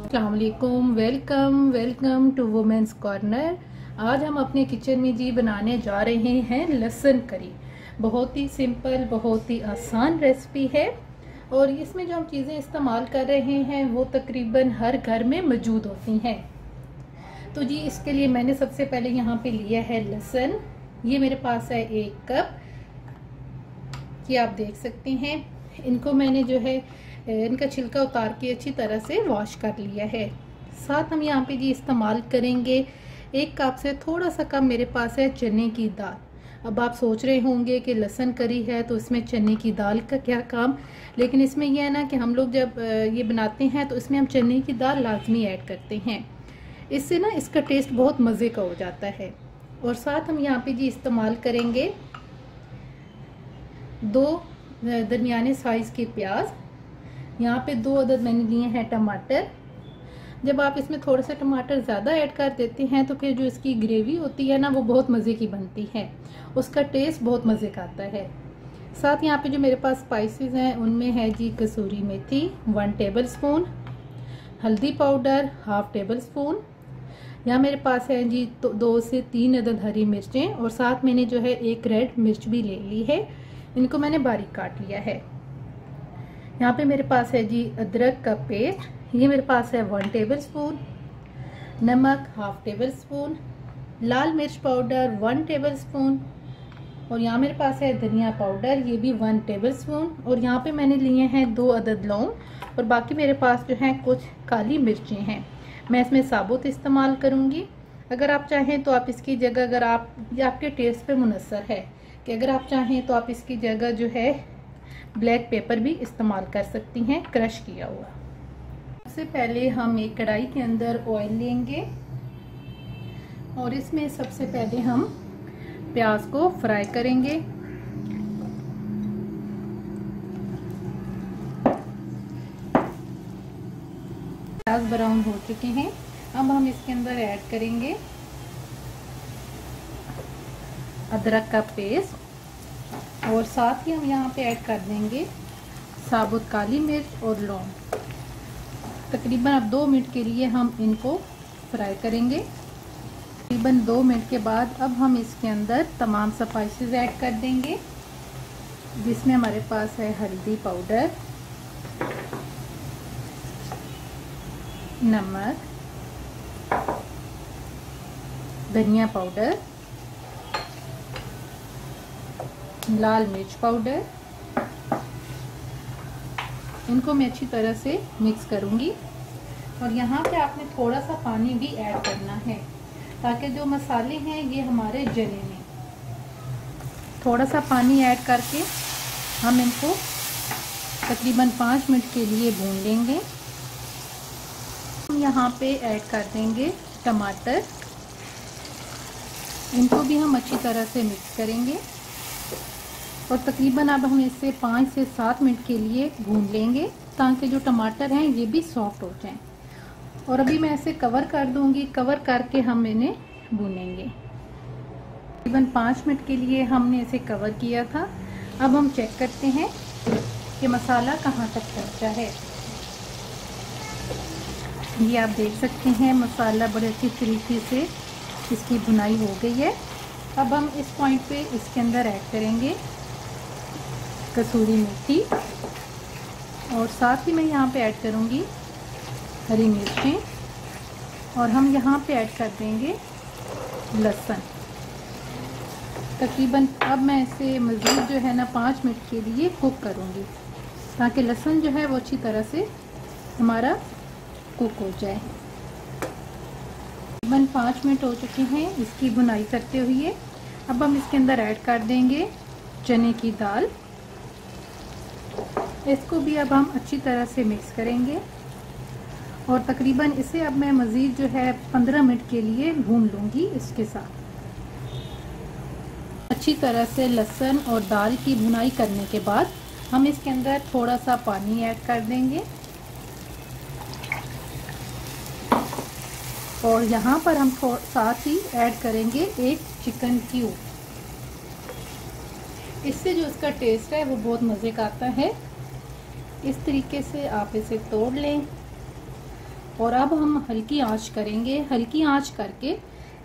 अस्सलाम वालेकुम। Welcome to women's corner. आज हम अपने किचन में जी बनाने जा रहे हैं लहसुन करी। बहुत ही सिंपल, बहुत ही आसान रेसिपी है और इसमें जो हम चीज़ें इस्तेमाल कर रहे हैं वो तकरीबन हर घर में मौजूद होती हैं। तो जी इसके लिए मैंने सबसे पहले यहाँ पे लिया है लहसुन। ये मेरे पास है 1 कप, ये आप देख सकते हैं। इनको मैंने जो है इनका छिलका उतार के अच्छी तरह से वॉश कर लिया है। साथ हम यहाँ पे जी इस्तेमाल करेंगे 1 कप से थोड़ा सा कम मेरे पास है चने की दाल। अब आप सोच रहे होंगे कि लहसुन करी है तो इसमें चने की दाल का क्या काम, लेकिन इसमें यह है ना कि हम लोग जब ये बनाते हैं तो इसमें हम चने की दाल लाजमी ऐड करते हैं। इससे ना इसका टेस्ट बहुत मज़े का हो जाता है। और साथ हम यहाँ पे जी इस्तेमाल करेंगे 2 दरमियाने साइज़ के प्याज। यहाँ पे 2 अदद मैंने लिए हैं टमाटर। जब आप इसमें थोड़े से टमाटर ज़्यादा ऐड कर देते हैं तो फिर जो इसकी ग्रेवी होती है ना वो बहुत मज़े की बनती है, उसका टेस्ट बहुत मज़े का आता है। साथ यहाँ पे जो मेरे पास स्पाइसेस हैं उनमें है जी कसूरी मेथी 1 टेबल स्पून, हल्दी पाउडर 1/2 टेबल स्पून। यहाँ मेरे पास है जी 2 से 3 अदद हरी मिर्चें और साथ मैंने जो है 1 रेड मिर्च भी ले ली है, इनको मैंने बारीक काट लिया है। यहाँ पे मेरे पास है जी अदरक का पेस्ट, ये मेरे पास है 1 टेबल स्पून, नमक 1/2 टेबल स्पून, लाल मिर्च पाउडर 1 टेबल स्पून और यहाँ मेरे पास है धनिया पाउडर, ये भी 1 टेबल स्पून। और यहाँ पे मैंने लिए हैं 2 अदद लौंग और बाकी मेरे पास जो है कुछ काली मिर्चें हैं। मैं इसमें साबुत इस्तेमाल करूँगी। अगर आप चाहें तो आप इसकी जगह, अगर आप ये आपके टेस्ट पे मुनसर है कि अगर आप चाहें तो आप इसकी जगह जो है ब्लैक पेपर भी इस्तेमाल कर सकती हैं, क्रश किया हुआ। सबसे पहले हम एक कढ़ाई के अंदर ऑयल लेंगे और इसमें सबसे पहले हम प्याज को फ्राई करेंगे। प्याज ब्राउन हो चुके हैं, अब हम इसके अंदर ऐड करेंगे अदरक का पेस्ट और साथ ही हम यहाँ पे ऐड कर देंगे साबुत काली मिर्च और लौंग। तकरीबन अब 2 मिनट के लिए हम इनको फ्राई करेंगे। तकरीबन 2 मिनट के बाद अब हम इसके अंदर तमाम स्पाइसेस ऐड कर देंगे, जिसमें हमारे पास है हल्दी पाउडर, नमक, धनिया पाउडर, लाल मिर्च पाउडर। इनको मैं अच्छी तरह से मिक्स करूंगी और यहाँ पे आपने थोड़ा सा पानी भी ऐड करना है ताकि जो मसाले हैं ये हमारे जले नहीं। थोड़ा सा पानी ऐड करके हम इनको तकरीबन 5 मिनट के लिए भून लेंगे। हम यहाँ पे ऐड कर देंगे टमाटर, इनको भी हम अच्छी तरह से मिक्स करेंगे और तकरीबन अब हम इसे 5 से 7 मिनट के लिए भून लेंगे ताकि जो टमाटर हैं ये भी सॉफ्ट हो जाएं। और अभी मैं इसे कवर कर दूंगी, कवर करके हम इन्हें भूनेंगे। तकरीबन 5 मिनट के लिए हमने इसे कवर किया था। अब हम चेक करते हैं कि मसाला कहाँ तक पहुँचा है। ये आप देख सकते हैं मसाला बड़े अच्छी तरीके से इसकी भुनाई हो गई है। अब हम इस पॉइंट पे इसके अंदर ऐड करेंगे कसूरी मेथी और साथ ही मैं यहाँ पे ऐड करूँगी हरी मिर्चें और हम यहाँ पे ऐड कर देंगे लहसुन। तकरीबन अब मैं इसे मज़ीद जो है ना 5 मिनट के लिए कुक करूँगी ताकि लहसुन जो है वो अच्छी तरह से हमारा कुक हो जाए। तकरीबन 5 मिनट हो चुके हैं इसकी भुनाई करते हुए। अब हम इसके अंदर ऐड कर देंगे चने की दाल। इसको भी अब हम अच्छी तरह से मिक्स करेंगे और तकरीबन इसे अब मैं मज़ीद जो है 15 मिनट के लिए भून लूँगी इसके साथ। अच्छी तरह से लहसुन और दाल की भुनाई करने के बाद हम इसके अंदर थोड़ा सा पानी ऐड कर देंगे और यहाँ पर हम साथ ही ऐड करेंगे 1 चिकन क्यूब। इससे जो इसका टेस्ट है वो बहुत मज़े का आता है। इस तरीके से आप इसे तोड़ लें और अब हम हल्की आंच करेंगे। हल्की आंच करके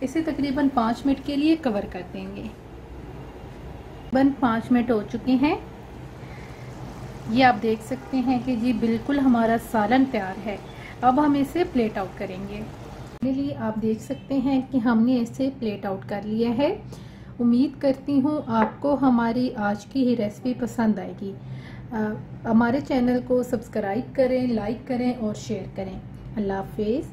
इसे तकरीबन 5 मिनट के लिए कवर कर देंगे। तकरीबन 5 मिनट हो चुके हैं। ये आप देख सकते हैं कि जी बिल्कुल हमारा सालन तैयार है। अब हम इसे प्लेट आउट करेंगे। फाइनली आप देख सकते हैं कि हमने इसे प्लेट आउट कर लिया है। उम्मीद करती हूँ आपको हमारी आज की ही रेसिपी पसंद आएगी। हमारे चैनल को सब्सक्राइब करें, लाइक करें और शेयर करें। अल्लाह हाफिज़।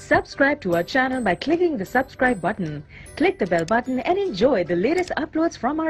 Subscribe to our channel by clicking the subscribe button. Click the bell button and enjoy the latest uploads from our